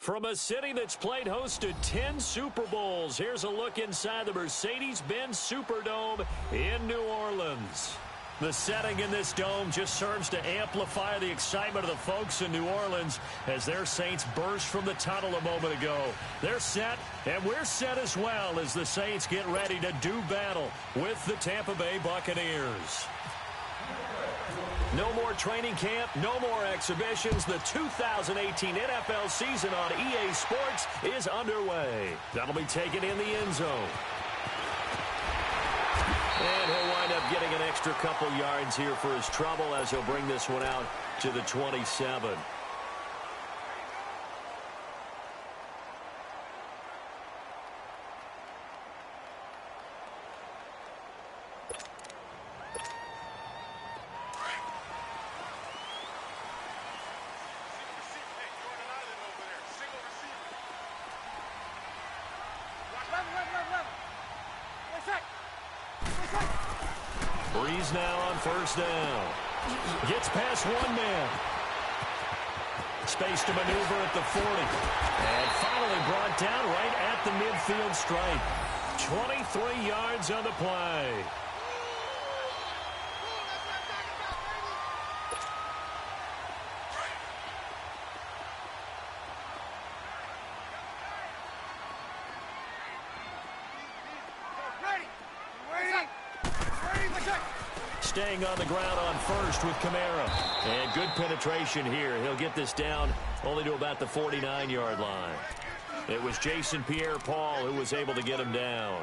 From a city that's played host to 10 Super Bowls, here's a look inside the Mercedes-Benz Superdome in New Orleans. The setting in this dome just serves to amplify the excitement of the folks in New Orleans as their Saints burst from the tunnel a moment ago. They're set, and we're set as well as the Saints get ready to do battle with the Tampa Bay Buccaneers. No more training camp, no more exhibitions. The 2018 NFL season on EA Sports is underway. That'll be taken in the end zone. And he'll wind up getting an extra couple yards here for his trouble as he'll bring this one out to the 27. Breeze now on first down. Gets past one man. Space to maneuver at the 40. And finally brought down right at the midfield stripe. 23 yards on the play. Staying on the ground on first with Kamara. And good penetration here. He'll get this down only to about the 49-yard line. It was Jason Pierre-Paul who was able to get him down.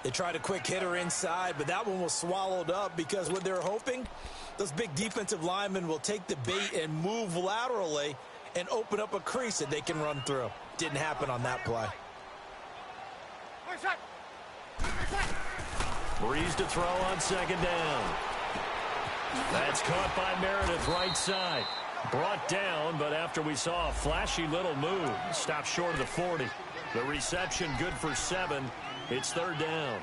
They tried a quick hitter inside, but that one was swallowed up because what they're hoping, those big defensive linemen will take the bait and move laterally and open up a crease that they can run through. Didn't happen on that play. Breeze to throw on second down. That's caught by Meredith right side. Brought down, but after we saw a flashy little move, stopped short of the 40. The reception good for 7. It's third down.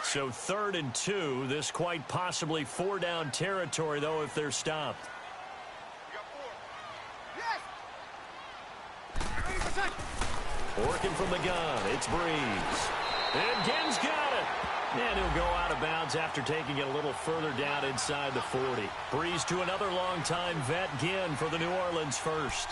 So 3rd and 2. This quite possibly 4-down territory, though, if they're stopped. Working from the gun, it's Breeze. And Ginn's got it. And he'll go out of bounds after taking it a little further down inside the 40. Breeze to another longtime vet, Ginn, for the New Orleans first.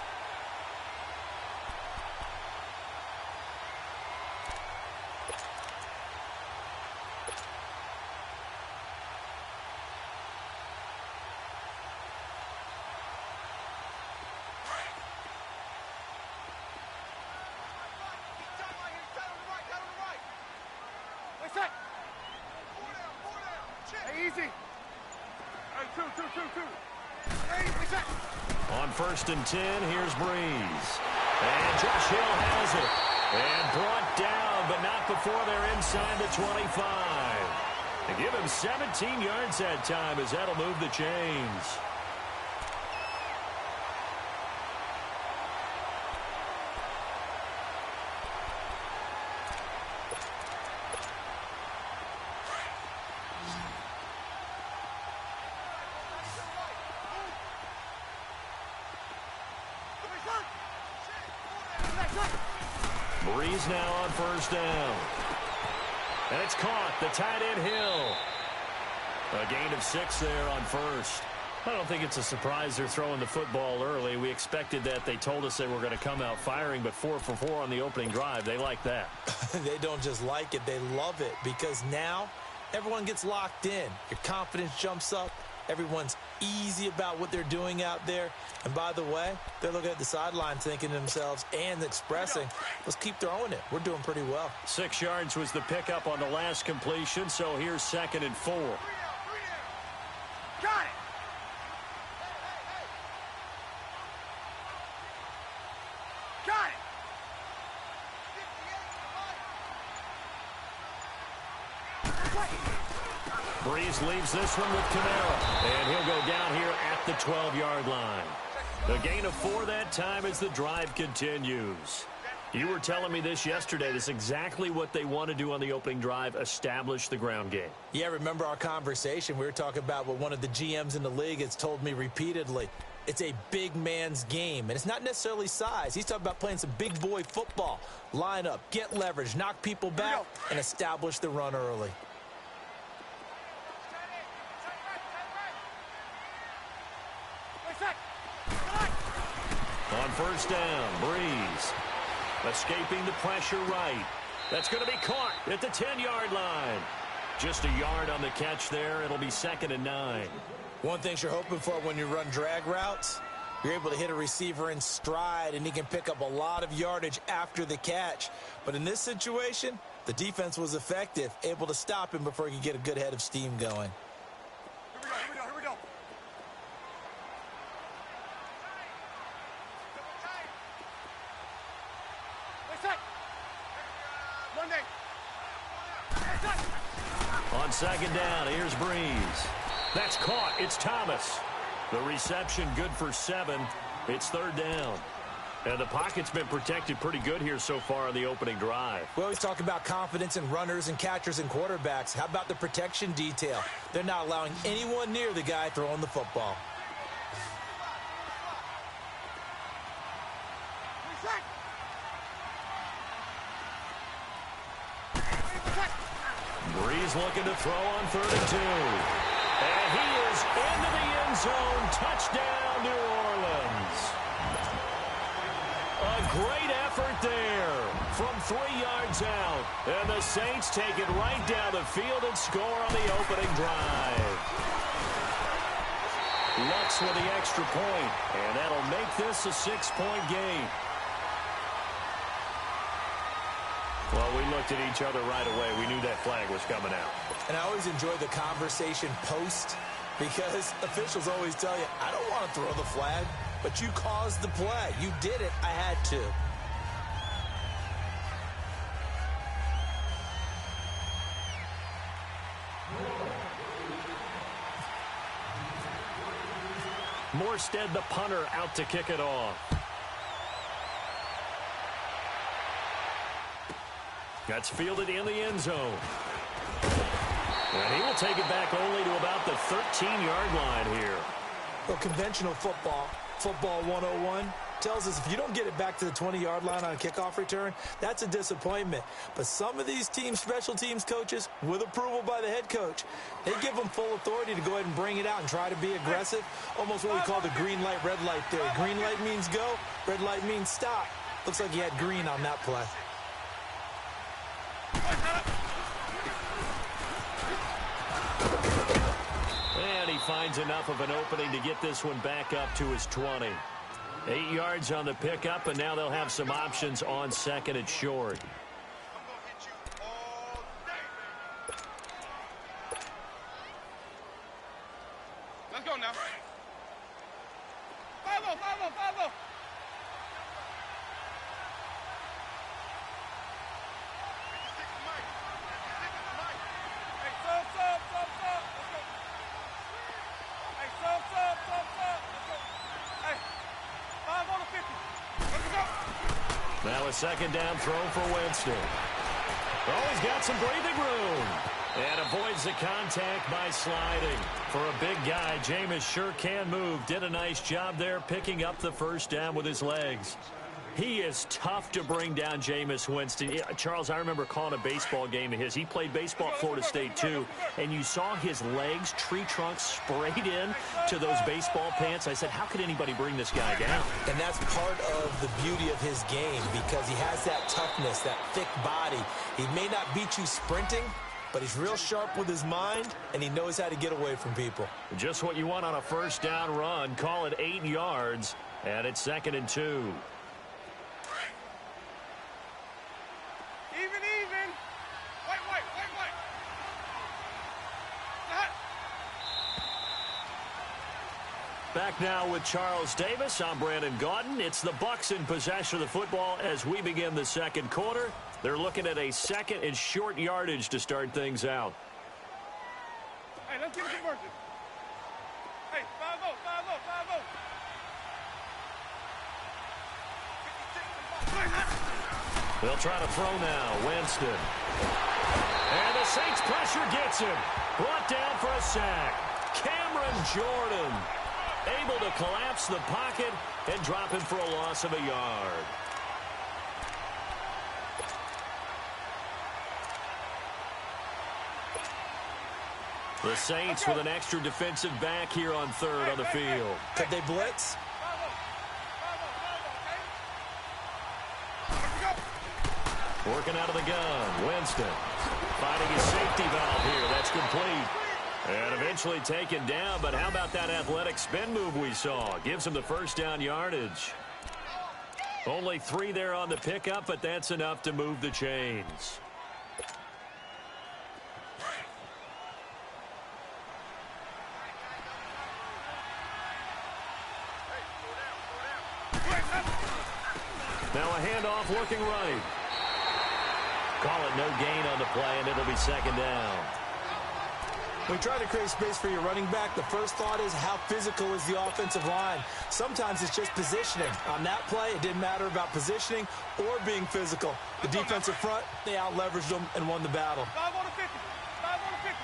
On 1st and 10, here's Breeze. And Josh Hill has it. And brought down, but not before they're inside the 25. They give him 17 yards that time as that'll move the chains. Breeze now on first down. And it's caught. The tight end Hill. A gain of 6 there on first. I don't think it's a surprise they're throwing the football early. We expected that. They told us they were going to come out firing, but 4 for 4 on the opening drive. They like that. They don't just like it. They love it because now everyone gets locked in. Your confidence jumps up. Everyone's easy about what they're doing out there. And by the way, they're looking at the sideline thinking to themselves and expressing, let's keep throwing it. We're doing pretty well. 6 yards was the pickup on the last completion, so here's 2nd and 4. Got it. Got it. Breeze leaves this one with Kamara. And he'll go down here at the 12-yard line. A gain of 4 that time as the drive continues. You were telling me this yesterday. This is exactly what they want to do on the opening drive, establish the ground game. Yeah, remember our conversation? We were talking about what one of the GMs in the league has told me repeatedly. It's a big man's game, and it's not necessarily size. He's talking about playing some big boy football. Line up, get leverage, knock people back, and establish the run early. On first down, Breeze. Escaping the pressure right. That's going to be caught at the 10-yard line. Just a yard on the catch there. It'll be 2nd and 9. One thing you're hoping for when you run drag routes, you're able to hit a receiver in stride, and he can pick up a lot of yardage after the catch. But in this situation, the defense was effective, able to stop him before he could get a good head of steam going. Here we go. On 2nd down, here's Breeze. That's caught. It's Thomas. The reception good for 7. It's 3rd down. And the pocket's been protected pretty good here so far on the opening drive. We always talk about confidence in runners and catchers and quarterbacks. How about the protection detail? They're not allowing anyone near the guy throwing the football. Breeze looking to throw on 3rd and 2. And he is into the end zone. Touchdown, New Orleans. A great effort there from 3 yards out. And the Saints take it right down the field and score on the opening drive. Lux with the extra point, and that'll make this a 6-point game. Well, we looked at each other right away. We knew that flag was coming out. And I always enjoy the conversation post because officials always tell you, I don't want to throw the flag, but you caused the play. You did it. I had to. Morstead, the punter, out to kick it off. That's fielded in the end zone. And he will take it back only to about the 13-yard line here. Well, conventional football 101, tells us if you don't get it back to the 20-yard line on a kickoff return, that's a disappointment. But some of these teams, special teams coaches, with approval by the head coach, they give them full authority to go ahead and bring it out and try to be aggressive. Almost what we call the green light, red light theory. Green light means go, red light means stop. Looks like he had green on that play. And he finds enough of an opening to get this one back up to his 20. 8 yards on the pickup, and now they'll have some options on 2nd and short. Let's go now. 5-0, 5-0, 5-0. Now a 2nd down throw for Winston. Oh, he's got some breathing room. And avoids the contact by sliding. For a big guy, Jameis sure can move. Did a nice job there picking up the first down with his legs. He is tough to bring down, Jameis Winston. Charles, I remember calling a baseball game of his. He played baseball at Florida State, too. And you saw his legs, tree trunks sprayed in to those baseball pants. I said, how could anybody bring this guy down? And that's part of the beauty of his game because he has that toughness, that thick body. He may not beat you sprinting, but he's real sharp with his mind, and he knows how to get away from people. Just what you want on a first down run. Call it 8 yards, and it's 2nd and 2. Even. White. Back now with Charles Davis. I'm Brandon Gaudin. It's the Bucs in possession of the football as we begin the second quarter. They're looking at a 2nd and short yardage to start things out. Hey, let's get a conversion. Hey, 5-0, 5-0, 5-0. They'll try to throw now. Winston. And the Saints pressure gets him. Brought down for a sack. Cameron Jordan able to collapse the pocket and drop him for a loss of a yard. The Saints with an extra defensive back here on third on the field. Could they blitz? Working out of the gun. Winston finding his safety valve here. That's complete. And eventually taken down, but how about that athletic spin move we saw? Gives him the first down yardage. Only 3 there on the pickup, but that's enough to move the chains. Now a handoff looking right. Call it no gain on the play, and it'll be second down. When you try to create space for your running back, the first thought is how physical is the offensive line. Sometimes it's just positioning. On that play, it didn't matter about positioning or being physical. The defensive front, they out-leveraged them and won the battle. 5 on the 50. 5 on the 50.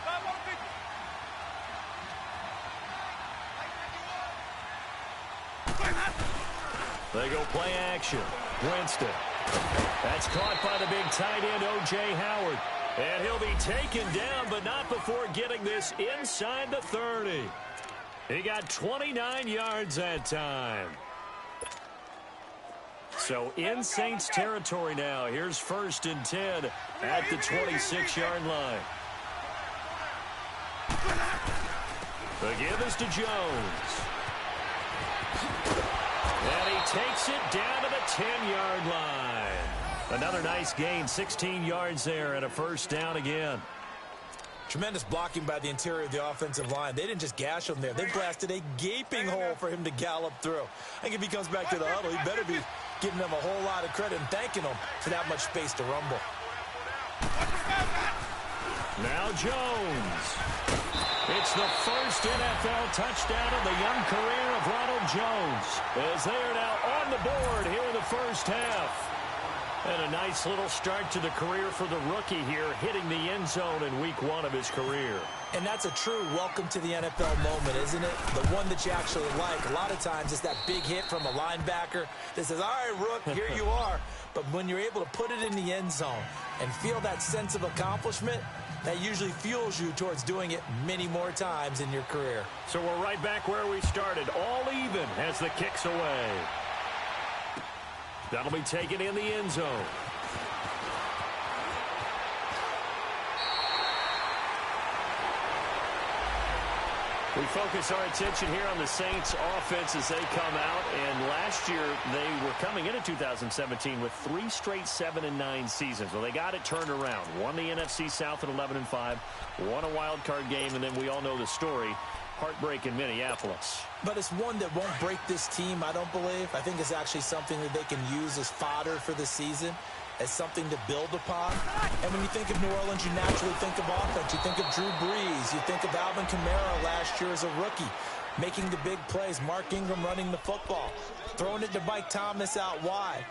5 on the 50. They go play action. Winston. That's caught by the big tight end, O.J. Howard. And he'll be taken down, but not before getting this inside the 30. He got 29 yards that time. So in Saints territory now. Here's 1st and 10 at the 26-yard line. The give is to Jones. And he takes it down to the 10-yard line. Another nice gain, 16 yards there and a first down again. Tremendous blocking by the interior of the offensive line. They didn't just gash him there. They blasted a gaping hole for him to gallop through. I think if he comes back to the huddle, he better be giving them a whole lot of credit and thanking them for that much space to rumble. Now Jones. It's the first NFL touchdown of the young career of Ronald Jones, as they are now on the board here in the first half. And a nice little start to the career for the rookie here, hitting the end zone in week 1 of his career. And that's a true welcome to the NFL moment, isn't it? The one that you actually like. A lot of times it's that big hit from a linebacker that says, all right, Rook, here you are. But when you're able to put it in the end zone and feel that sense of accomplishment, that usually fuels you towards doing it many more times in your career. So we're right back where we started, all even as the kick's away. That'll be taken in the end zone. We focus our attention here on the Saints offense as they come out. And last year, they were coming into 2017 with 3 straight 7-9 seasons. Well, they got it turned around. Won the NFC South at 11-5. Won a wild card game, and then we all know the story. Heartbreak in Minneapolis. But it's one that won't break this team, I don't believe. I think it's actually something that they can use as fodder for the season, as something to build upon. And when you think of New Orleans, you naturally think of offense. You think of Drew Brees. You think of Alvin Kamara last year as a rookie, making the big plays. Mark Ingram running the football, throwing it to Mike Thomas out wide.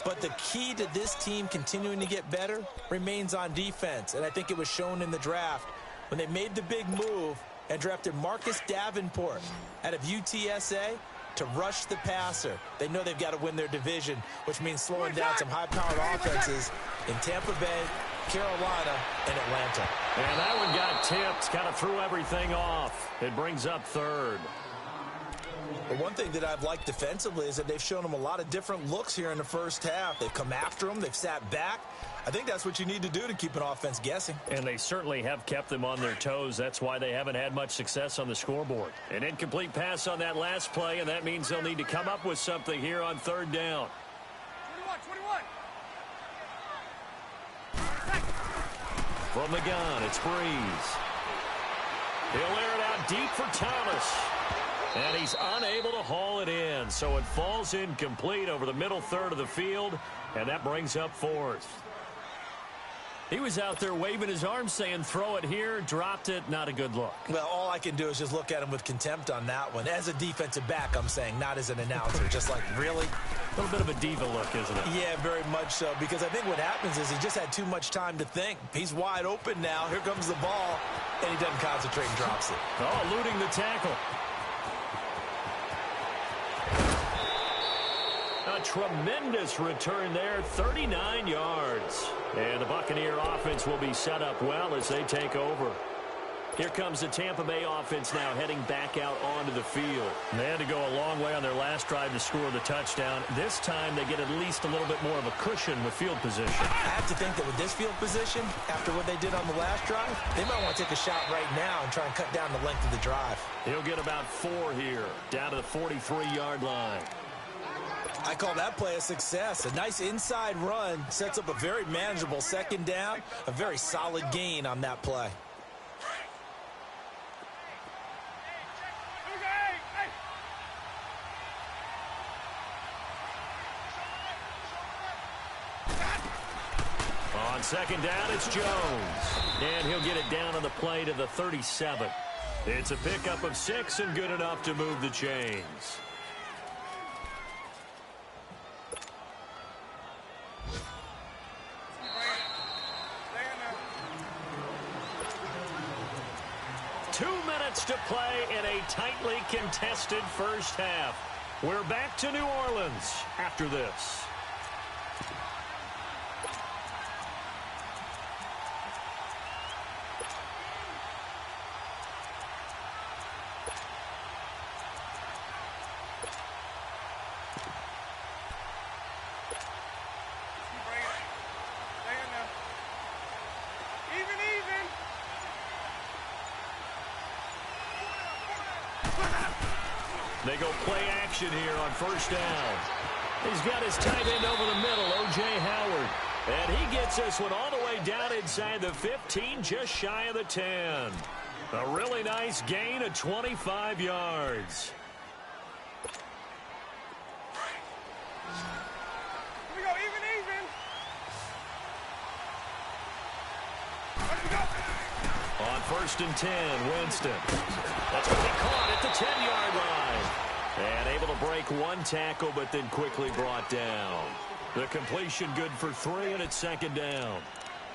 But the key to this team continuing to get better remains on defense. And I think it was shown in the draft when they made the big move and drafted Marcus Davenport out of UTSA to rush the passer. They know they've got to win their division, which means slowing down some high-powered offenses in Tampa Bay, Carolina, and Atlanta. And that one got tipped, kind of threw everything off. It brings up 3rd. But one thing that I've liked defensively is that they've shown them a lot of different looks here in the first half. They've come after them. They've sat back. I think that's what you need to do to keep an offense guessing. And they certainly have kept them on their toes. That's why they haven't had much success on the scoreboard. An incomplete pass on that last play, and that means they'll need to come up with something here on 3rd down. 21. From the gun, it's Brees. He'll air it out deep for Thomas. And he's unable to haul it in. So it falls incomplete over the middle 3rd of the field, and that brings up 4th. He was out there waving his arms saying, throw it here, dropped it, not a good look. Well, all I can do is just look at him with contempt on that one. As a defensive back, I'm saying, not as an announcer. Just like, really? A little bit of a diva look, isn't it? Yeah, very much so, because I think what happens is he just had too much time to think. He's wide open now. Here comes the ball, and he doesn't concentrate and drops it. Oh, eluding the tackle. A tremendous return there, 39 yards. And the Buccaneer offense will be set up well as they take over. Here comes the Tampa Bay offense now heading back out onto the field. They had to go a long way on their last drive to score the touchdown. This time they get at least a little bit more of a cushion with field position. I have to think that with this field position, after what they did on the last drive, they might want to take a shot right now and try and cut down the length of the drive. He'll get about 4 here, down to the 43-yard line. I call that play a success. A nice inside run sets up a very manageable second down, a very solid gain on that play. On second down, it's Jones. And he'll get it down on the play to the 37. It's a pickup of 6 and good enough to move the chains. To play in a tightly contested first half. We're back to New Orleans after this. They go play action here on first down. He's got his tight end over the middle, O.J. Howard. And he gets this one all the way down inside the 15, just shy of the 10. A really nice gain of 25 yards. Here we go, even. Let's go. On first and 10, Winston. That's going to be caught at the 10-yard line. And able to break one tackle, but then quickly brought down. The completion good for 3, and it's second down.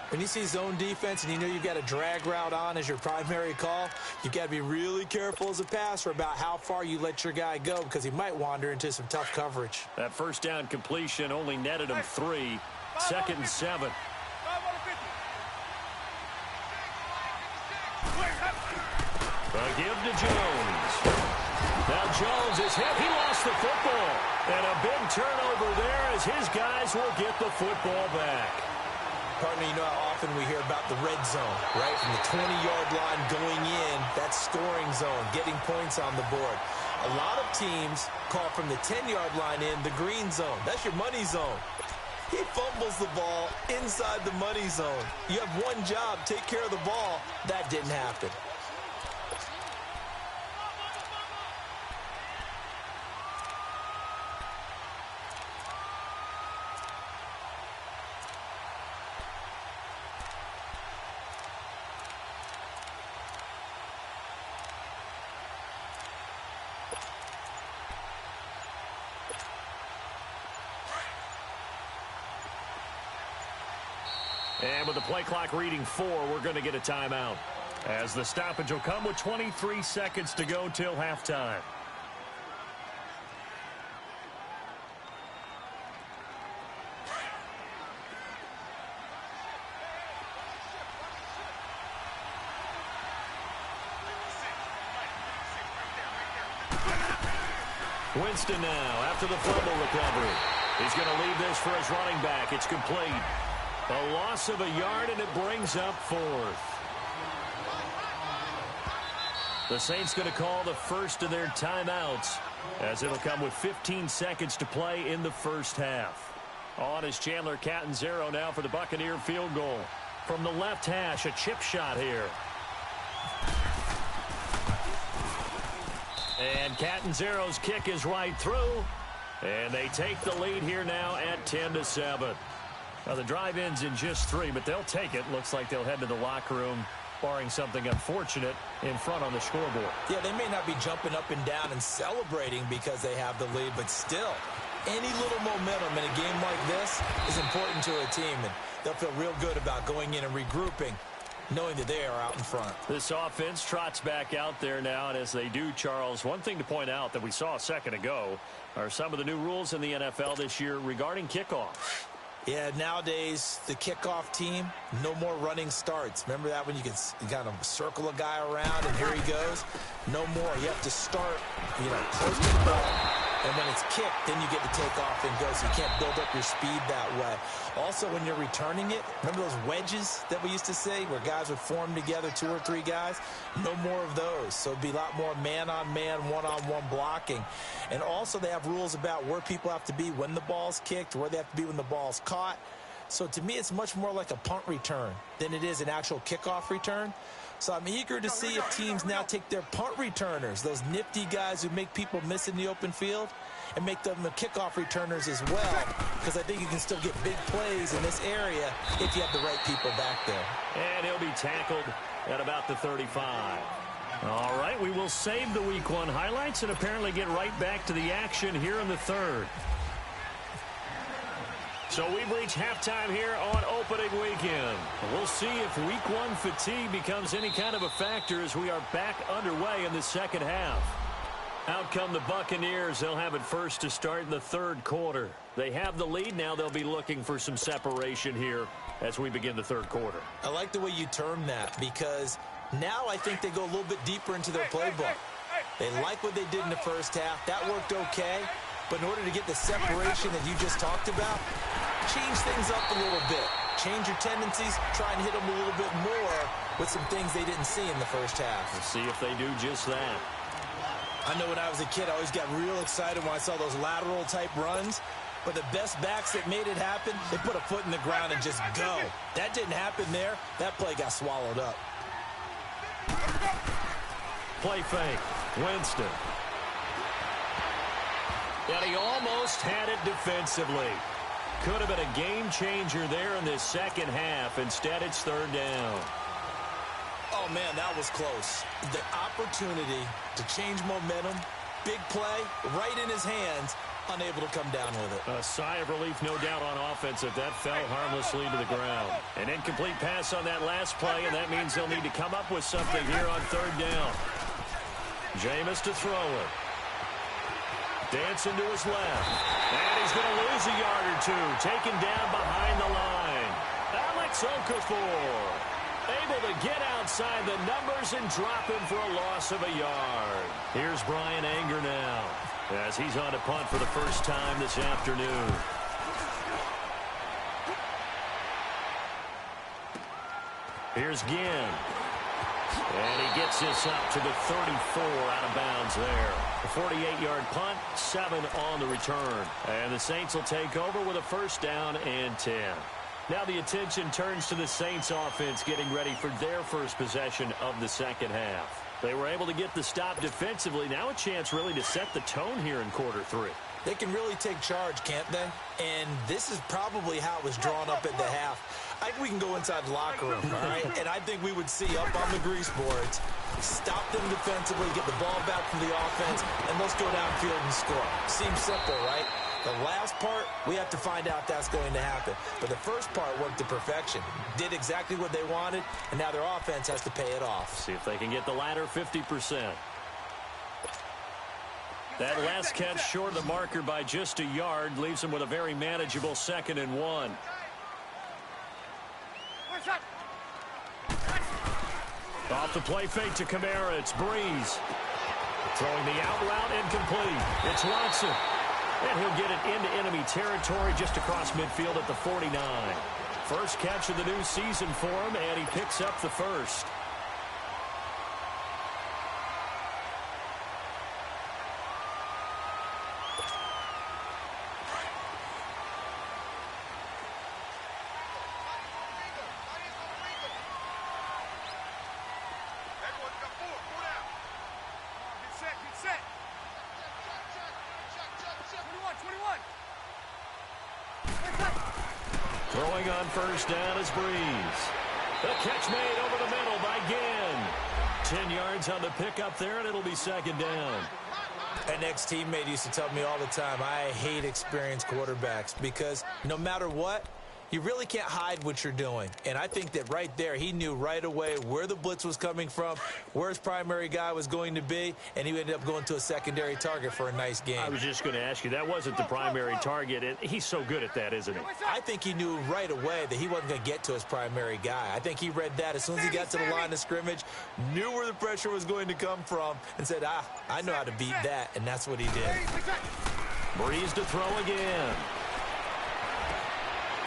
When you see zone defense and you know you've got a drag route on as your primary call, you've got to be really careful as a passer about how far you let your guy go because he might wander into some tough coverage. That first down completion only netted him 3. Second and 7. A give to Jones. Now Jones is hit. He lost the football. And a big turnover there as his guys will get the football back. Partner, you know how often we hear about the red zone, right? From the 20-yard line going in, that scoring zone, getting points on the board. A lot of teams call from the 10-yard line in the green zone. That's your money zone. He fumbles the ball inside the money zone. You have one job, take care of the ball. That didn't happen. And with the play clock reading 4, we're going to get a timeout, as the stoppage will come with 23 seconds to go till halftime. Winston now after the fumble recovery. He's going to leave this for his running back. It's complete. A loss of a yard, and it brings up 4th. The Saints going to call the first of their timeouts, as it'll come with 15 seconds to play in the first half. On is Chandler Catanzaro now for the Buccaneer field goal. From the left hash, a chip shot here. And Catanzaro's kick is right through. And they take the lead here now at 10-7. Well, the drive ends in just 3, but they'll take it. Looks like they'll head to the locker room, barring something unfortunate in front on the scoreboard. Yeah, they may not be jumping up and down and celebrating because they have the lead, but still, any little momentum in a game like this is important to a team, and they'll feel real good about going in and regrouping, knowing that they are out in front. This offense trots back out there now, and as they do, Charles, one thing to point out that we saw a second ago are some of the new rules in the NFL this year regarding kickoffs. Yeah, nowadays, the kickoff team, no more running starts. Remember that when you can kind of circle a guy around and here he goes? No more. You have to start, close to the ball. And when it's kicked, then you get to take off and go, so you can't build up your speed that way. Also, when you're returning it, remember those wedges that we used to say where guys would form together, 2 or 3 guys? No more of those. So it'd be a lot more man-on-man, one-on-one blocking. And also they have rules about where people have to be when the ball's kicked, where they have to be when the ball's caught. So to me, it's much more like a punt return than it is an actual kickoff return. So I'm eager to see if teams now take their punt returners, those nifty guys who make people miss in the open field, and make them the kickoff returners as well, because I think you can still get big plays in this area if you have the right people back there. And he'll be tackled at about the 35. All right, we will save the Week 1 highlights and apparently get right back to the action here in the third. So we've reached halftime here on opening weekend. We'll see if Week 1 fatigue becomes any kind of a factor as we are back underway in the second half. Out come the Buccaneers. They'll have it first to start in the third quarter. They have the lead. Now they'll be looking for some separation here as we begin the third quarter. I like the way you term that because now I think they go a little bit deeper into their playbook. They like what they did in the first half. That worked okay. But in order to get the separation that you just talked about, change things up a little bit. Change your tendencies. Try and hit them a little bit more with some things they didn't see in the first half. We'll see if they do just that. I know when I was a kid, I always got real excited when I saw those lateral-type runs. But the best backs that made it happen, they put a foot in the ground and just go. That didn't happen there. That play got swallowed up. Play fake. Winston. And he almost had it defensively. Could have been a game changer there in this second half. Instead, it's third down. Oh, man, that was close. The opportunity to change momentum, big play, right in his hands, unable to come down with it. A sigh of relief, no doubt, on offense if that fell harmlessly to the ground. An incomplete pass on that last play, and that means they'll need to come up with something here on third down. Jameis to throw it. Dancing to his left. And he's going to lose a yard or two. Taken down behind the line. Alex Okafor able to get outside the numbers and drop him for a loss of a yard. Here's Brian Anger now as he's on to punt for the first time this afternoon. Here's Ginn. And he gets this up to the 34 out of bounds there. A 48-yard punt, 7 on the return. And the Saints will take over with a first down and 10. Now the attention turns to the Saints offense getting ready for their first possession of the second half. They were able to get the stop defensively. Now a chance really to set the tone here in quarter 3. They can really take charge, can't they? And this is probably how it was drawn up at the half. I think we can go inside the locker room, all right? And I think we would see up on the grease boards, stop them defensively, get the ball back from the offense, and let's go downfield and score. Seems simple, right? The last part, we have to find out that's going to happen. But the first part worked to perfection. Did exactly what they wanted, and now their offense has to pay it off. See if they can get the latter 50%. That last catch short of the marker by just a yard leaves them with a very manageable 2nd and 1. Off the play fake to Kamara. It's Breeze. Throwing the out route incomplete. It's Watson. And he'll get it into enemy territory just across midfield at the 49. First catch of the new season for him, and he picks up the first. Throwing on first down is Breeze. The catch made over the middle by Ginn. 10 yards on the pickup there, and it'll be second down. An ex-teammate used to tell me all the time, I hate experienced quarterbacks because no matter what, you really can't hide what you're doing. And I think that right there, he knew right away where the blitz was coming from, where his primary guy was going to be, and he ended up going to a secondary target for a nice game. I was just going to ask you, that wasn't the primary target, and he's so good at that, isn't he? I think he knew right away that he wasn't going to get to his primary guy. I think he read that as soon as he got to the line of scrimmage, knew where the pressure was going to come from, and said, I know how to beat that, and that's what he did. Breeze to throw again.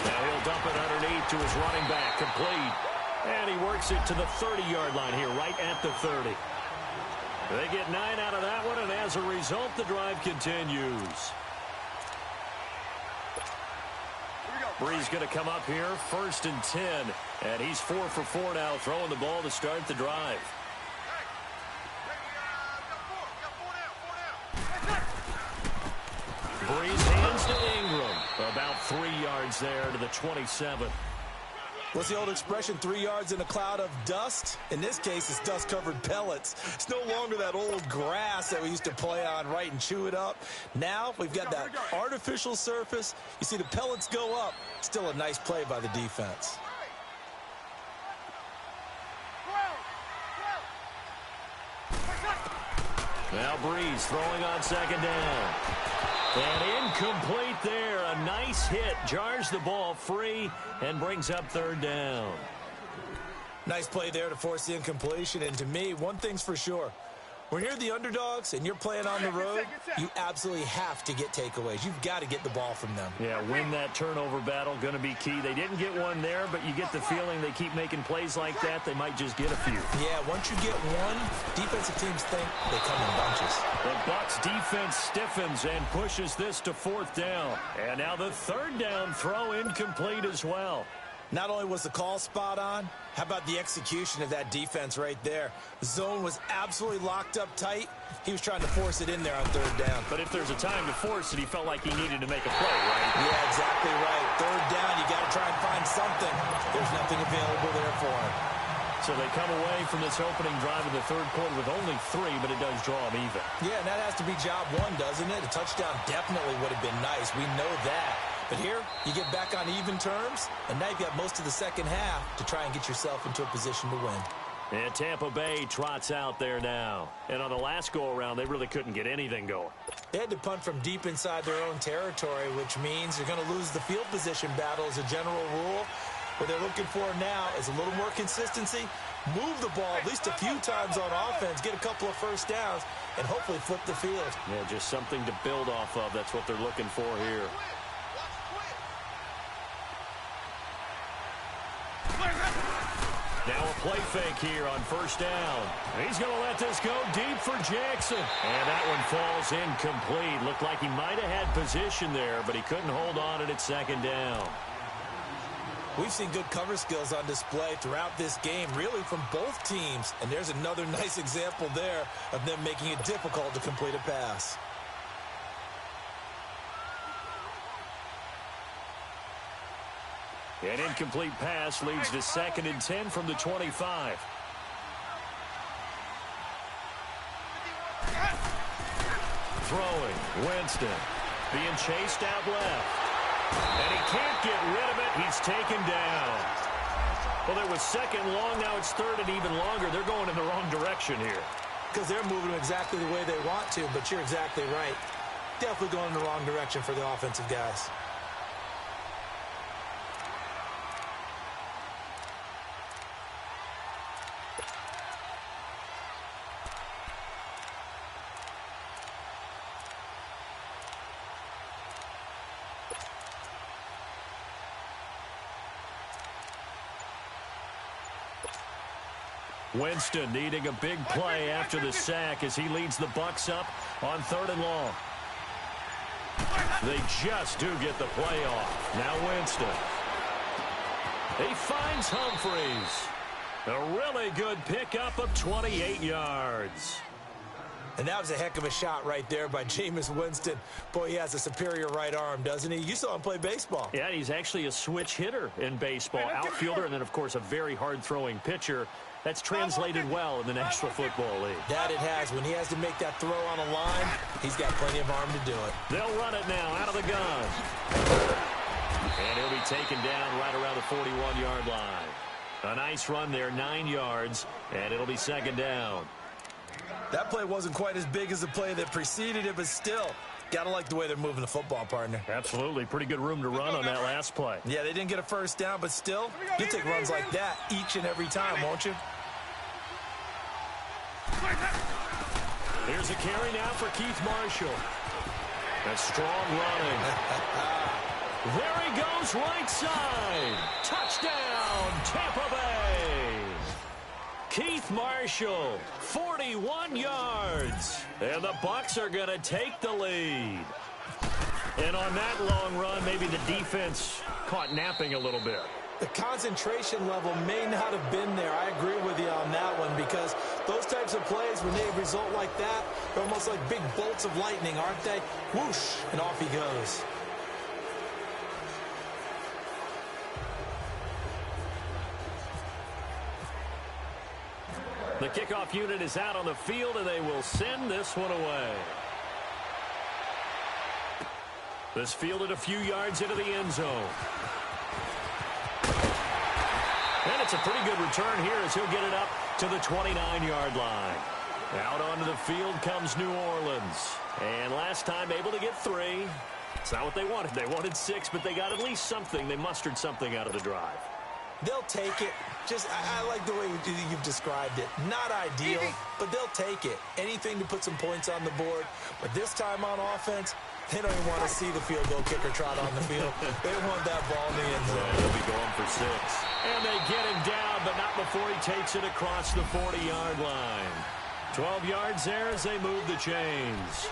Now he'll dump it underneath to his running back, complete. And he works it to the 30-yard line here, right at the 30. They get 9 out of that one, and as a result, the drive continues. Breeze going to come up here, 1st and 10. And he's 4 for 4 now, throwing the ball to start the drive. Breeze hands to Ingram. About 3 yards there to the 27. What's the old expression, 3 yards in a cloud of dust? In this case, it's dust-covered pellets. It's no longer that old grass that we used to play on, right, and chew it up. Now we've got that artificial surface. You see the pellets go up. Still a nice play by the defense. Now Breeze throwing on second down. And incomplete there. A nice hit. Jars the ball free and brings up 3rd down. Nice play there to force the incompletion. And to me, one thing's for sure. When you're the underdogs and you're playing on the road, you absolutely have to get takeaways. You've got to get the ball from them. Yeah, win that turnover battle, going to be key. They didn't get one there, but you get the feeling they keep making plays like that, they might just get a few. Yeah, once you get one, defensive teams think they come in bunches. The Bucs defense stiffens and pushes this to 4th down. And now the 3rd down throw incomplete as well. Not only was the call spot on, how about the execution of that defense right there? The zone was absolutely locked up tight. He was trying to force it in there on 3rd down. But if there's a time to force it, he felt like he needed to make a play, right? Yeah, exactly right. 3rd down, you got to try and find something. There's nothing available there for him. So they come away from this opening drive in the 3rd quarter with only 3, but it does draw them even. Yeah, and that has to be job 1, doesn't it? A touchdown definitely would have been nice. We know that. But here, you get back on even terms, and now you've got most of the second half to try and get yourself into a position to win. And Tampa Bay trots out there now. And on the last go-around, they really couldn't get anything going. They had to punt from deep inside their own territory, which means you're going to lose the field position battle as a general rule. What they're looking for now is a little more consistency, move the ball at least a few times on offense, get a couple of first downs, and hopefully flip the field. Yeah, just something to build off of. That's what they're looking for here. Now a play fake here on 1st down. He's going to let this go deep for Jackson. And that one falls incomplete. Looked like he might have had position there, but he couldn't hold on at 2nd down. We've seen good cover skills on display throughout this game, really from both teams. And there's another nice example there of them making it difficult to complete a pass. An incomplete pass leads to 2nd and 10 from the 25. Throwing, Winston being chased out left. And he can't get rid of it. He's taken down. Well, there was 2nd long. Now it's 3rd and even longer. They're going in the wrong direction here. Because they're moving exactly the way they want to, but you're exactly right. Definitely going in the wrong direction for the offensive guys. Winston needing a big play after the sack as he leads the Bucs up on 3rd and long. They just do get the play off. Now Winston. He finds Humphreys. A really good pickup of 28 yards. And that was a heck of a shot right there by Jameis Winston. Boy, he has a superior right arm, doesn't he? You saw him play baseball. Yeah, he's actually a switch hitter in baseball. Outfielder, and then, of course, a very hard-throwing pitcher. That's translated well in the National Football League. That it has. When he has to make that throw on a line, he's got plenty of arm to do it. They'll run it now out of the gun. And he'll be taken down right around the 41-yard line. A nice run there, 9 yards, and it'll be second down. That play wasn't quite as big as the play that preceded it, but still, gotta like the way they're moving the football, partner. Absolutely. Pretty good room to run on that last play. Yeah, they didn't get a first down, but still, you take runs like that each and every time, won't you? Here's a carry now for Keith Marshall. A strong running. There he goes, right side. Touchdown, Tampa Bay. Keith Marshall, 41 yards. And the Bucs are going to take the lead. And on that long run, maybe the defense caught napping a little bit. The concentration level may not have been there. I agree with you on that one, because those types of plays, when they result like that, they're almost like big bolts of lightning, aren't they? Whoosh, and off he goes. The kickoff unit is out on the field, and they will send this one away. This fielded a few yards into the end zone. And it's a pretty good return here as he'll get it up to the 29-yard line. Out onto the field comes New Orleans. And last time able to get 3. It's not what they wanted. They wanted 6, but they got at least something. They mustered something out of the drive. They'll take it. I like the way you've described it. Not ideal, but they'll take it. Anything to put some points on the board. But this time on offense, they don't even want to see the field goal kicker trot on the field. They want that ball in the end zone. Yeah, they'll be going for 6. And they get him down, but not before he takes it across the 40-yard line. 12 yards there as they move the chains.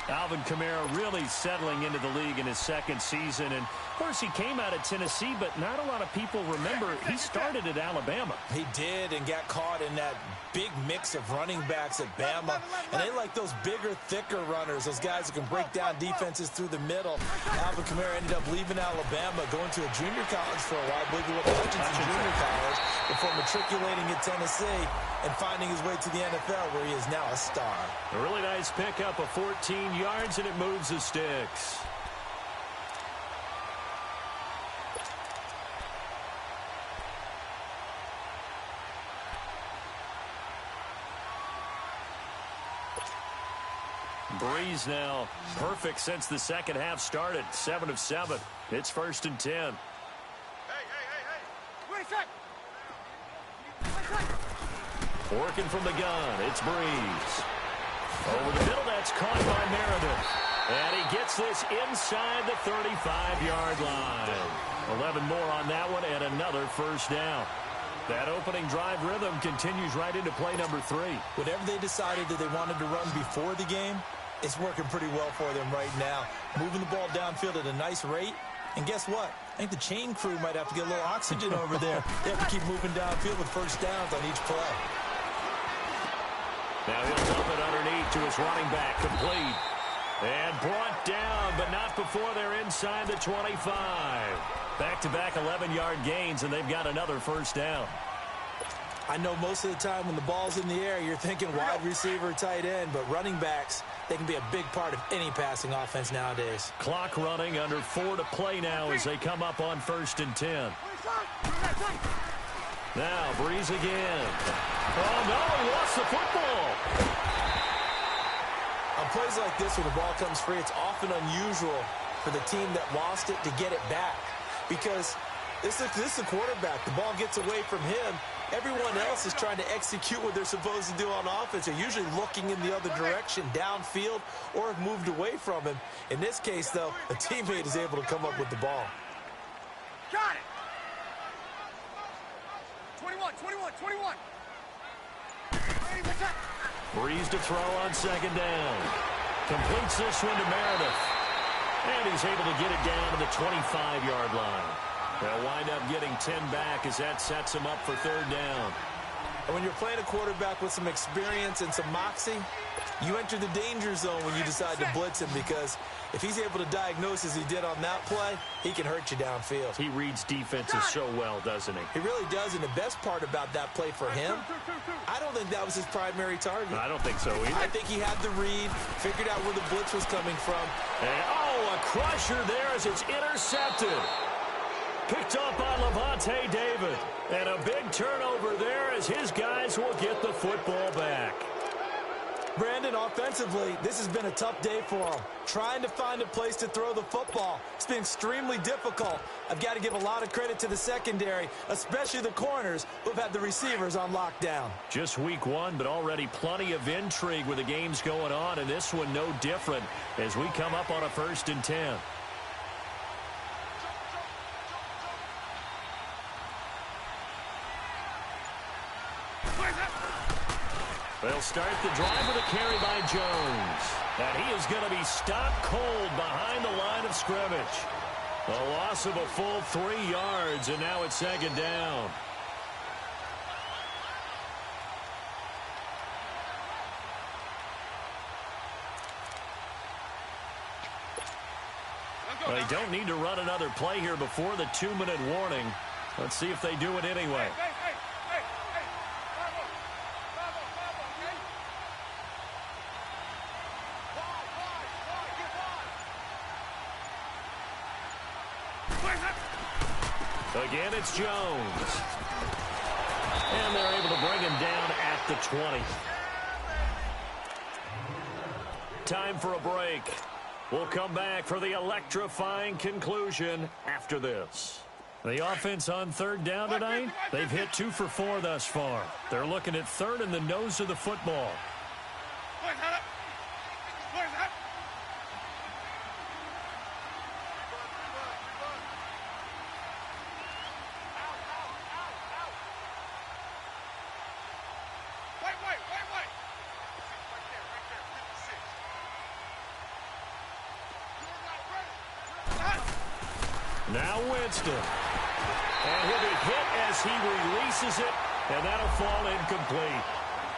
Alvin Kamara really settling into the league in his second season. And, of course, he came out of Tennessee, but not a lot of people remember he started at Alabama. He did, and got caught in that big mix of running backs at Bama. And they like those bigger, thicker runners, those guys who can break down defenses through the middle. Alvin Kamara ended up leaving Alabama, going to a junior college for a while, I believe he went to Hutchinson Junior College, before matriculating at Tennessee and finding his way to the NFL, where he is now a star. A really nice pickup of 14 yards, and it moves the sticks. Breeze now perfect since the second half started. 7 of 7. It's 1st and 10. Hey. Wait a sec. Working from the gun, it's Breeze. Over the middle, that's caught by Meredith. And he gets this inside the 35-yard line. 11 more on that one, and another first down. That opening drive rhythm continues right into play number 3. Whatever they decided that they wanted to run before the game, it's working pretty well for them right now. Moving the ball downfield at a nice rate. And guess what? I think the chain crew might have to get a little oxygen over there. They have to keep moving downfield with first downs on each play. Now he'll dump it underneath to his running back, complete. And brought down, but not before they're inside the 25. Back-to-back 11-yard gains, and they've got another first down. I know most of the time when the ball's in the air, you're thinking wide receiver, tight end, but running backs, they can be a big part of any passing offense nowadays. Clock running, under 4 to play now as they come up on 1st and 10. Now, Breeze again. Oh, no, he lost the football. On plays like this, when the ball comes free, it's often unusual for the team that lost it to get it back, because this is the quarterback. The ball gets away from him. Everyone else is trying to execute what they're supposed to do on offense. They're usually looking in the other direction, downfield, or have moved away from him. In this case, though, a teammate is able to come up with the ball. Got it. 21. Breeze to throw on second down. Completes this one to Meredith. And he's able to get it down to the 25-yard line. They'll wind up getting 10 back as that sets him up for third down. And when you're playing a quarterback with some experience and some moxie, You enter the danger zone when you decide to blitz him, because if he's able to diagnose as he did on that play, he can hurt you downfield. He reads defenses so well, doesn't he? He really does, and the best part about that play for him, I don't think that was his primary target. I don't think so either. I think he had the read, figured out where the blitz was coming from. And, a crusher there as it's intercepted. Picked up by Levante David. And a big turnover there as his guys will get the football back. Brandon, offensively, this has been a tough day for him. Trying to find a place to throw the football. It's been extremely difficult. I've got to give a lot of credit to the secondary, especially the corners who've had the receivers on lockdown. Just week one, but already plenty of intrigue with the games going on, and this one no different as we come up on a 1st and 10. They'll start the drive with a carry by Jones. And he is going to be stopped cold behind the line of scrimmage. A loss of a full 3 yards, and now it's 2nd down. They don't need to run another play here before the 2-minute warning. Let's see if they do it anyway. Again, it's Jones. And they're able to bring him down at the 20. Time for a break. We'll come back for the electrifying conclusion after this. The offense on 3rd down tonight, they've hit 2 for 4 thus far. They're looking at 3rd in the nose of the football. Now Winston. And he'll be hit as he releases it, and that'll fall incomplete.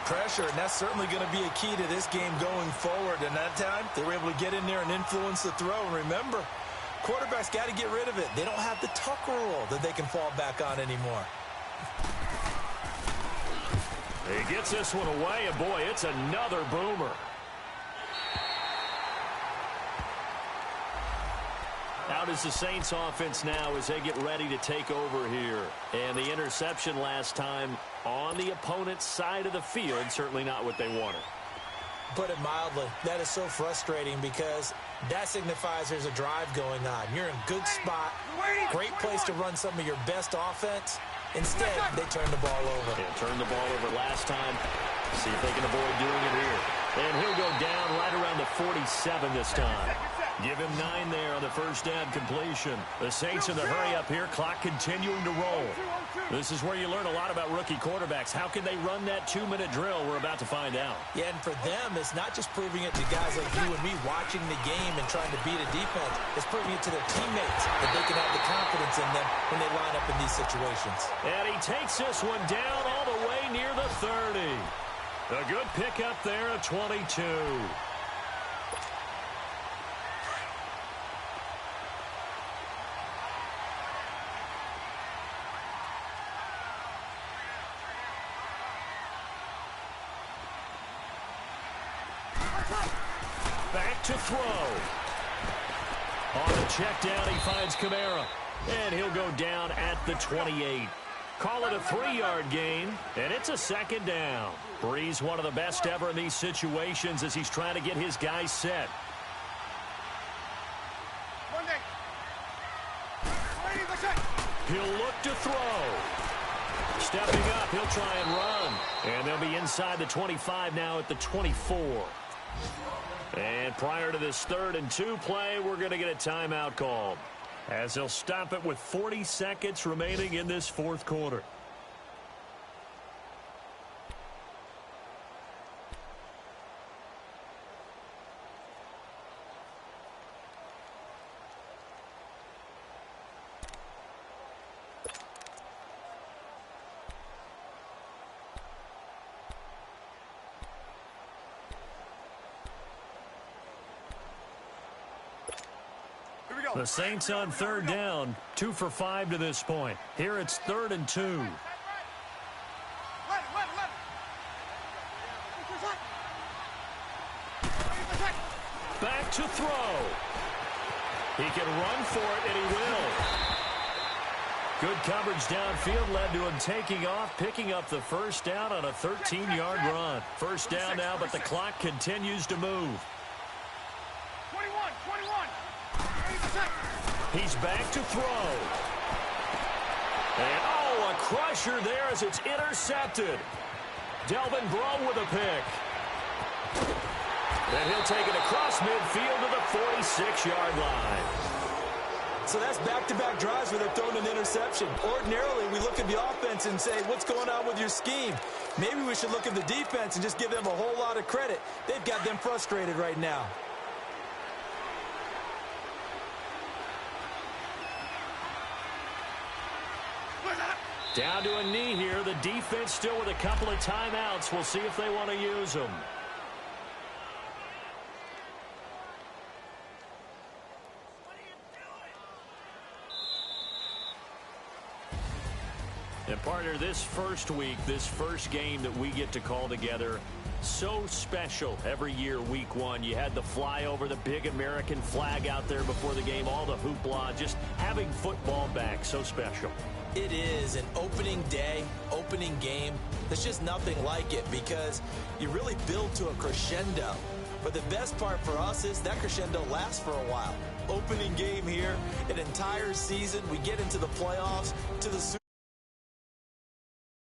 Pressure, and that's certainly going to be a key to this game going forward. And that time, they were able to get in there and influence the throw. And remember, quarterbacks got to get rid of it. They don't have the Tucker rule that they can fall back on anymore. He gets this one away, and boy, it's another boomer. Out is the Saints offense now as they get ready to take over here. And the interception last time on the opponent's side of the field, certainly not what they wanted. Put it mildly, that is so frustrating because that signifies there's a drive going on. You're in a good spot, great place to run some of your best offense. Instead, they turn the ball over. Yeah, turned the ball over last time. See if they can avoid doing it here. And he'll go down right around the 47 this time. Give him 9 there on the first down completion. The Saints in the hurry up here, clock continuing to roll. This is where you learn a lot about rookie quarterbacks. How can they run that 2-minute drill? We're about to find out. Yeah, and for them, it's not just proving it to guys like you and me watching the game and trying to beat a defense. It's proving it to their teammates that they can have the confidence in them when they line up in these situations. And he takes this one down all the way near the 30. A good pickup there at 22. Back to throw. On the check down, he finds Kamara. And he'll go down at the 28. Call it a 3-yard gain, and it's a 2nd down. Breeze, one of the best ever in these situations as he's trying to get his guys set. He'll look to throw. Stepping up, he'll try and run. And they'll be inside the 25 now at the 24. And prior to this 3rd and 2 play, we're going to get a timeout called, as they'll stop it with 40 seconds remaining in this 4th quarter. The Saints on third down, 2 for 5 to this point. Here it's 3rd and 2. Back to throw. He can run for it, and he will. Good coverage downfield led to him taking off, picking up the first down on a 13-yard run. First down now, but the clock continues to move. 21. He's back to throw. And, oh, a crusher there as it's intercepted. Delvin Breaux with a pick. And he'll take it across midfield to the 46-yard line. So that's back-to-back drives where they're throwing an interception. Ordinarily, we look at the offense and say, what's going on with your scheme? Maybe we should look at the defense and just give them a whole lot of credit. They've got them frustrated right now. Down to a knee here. The defense still with a couple of timeouts. We'll see if they want to use them. And partner, this first week, this first game that we get to call together, so special every year, week one. You had the flyover, the big American flag out there before the game, all the hoopla, just having football back, so special. It is an opening day, opening game. There's just nothing like it because you really build to a crescendo. But the best part for us is that crescendo lasts for a while. Opening game here, an entire season. We get into the playoffs, to the Super